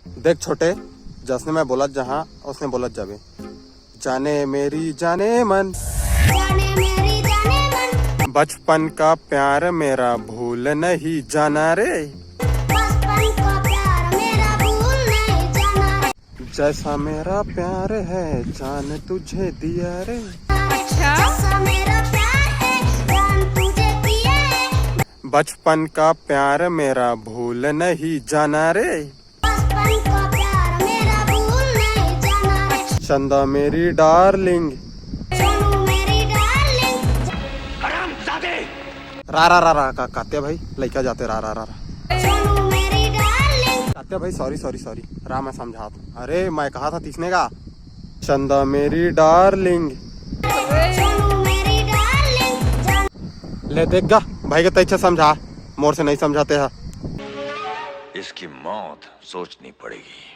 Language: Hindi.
देख छोटे, जसने मैं बोला जहाँ उसने बोला जावे। जाने मेरी जाने मन, बचपन का प्यार मेरा भूल नहीं जाना रे। जैसा मेरा प्यार है जान तुझे दिया रे। बचपन का प्यार मेरा भूल नहीं जाना रे। चंदा मेरी डार्लिंग, रा रा रा रा कात्या भाई लड़का जाते रा रा रा रा। कात्या भाई सॉरी सॉरी सॉरी, रा मैं समझा था। अरे मैं कहा था तीसने का। चंदा मेरी डार्लिंग, ले देख गा भाई के तैसे समझा, मोर से नहीं समझाते हैं। इसकी मौत सोचनी पड़ेगी।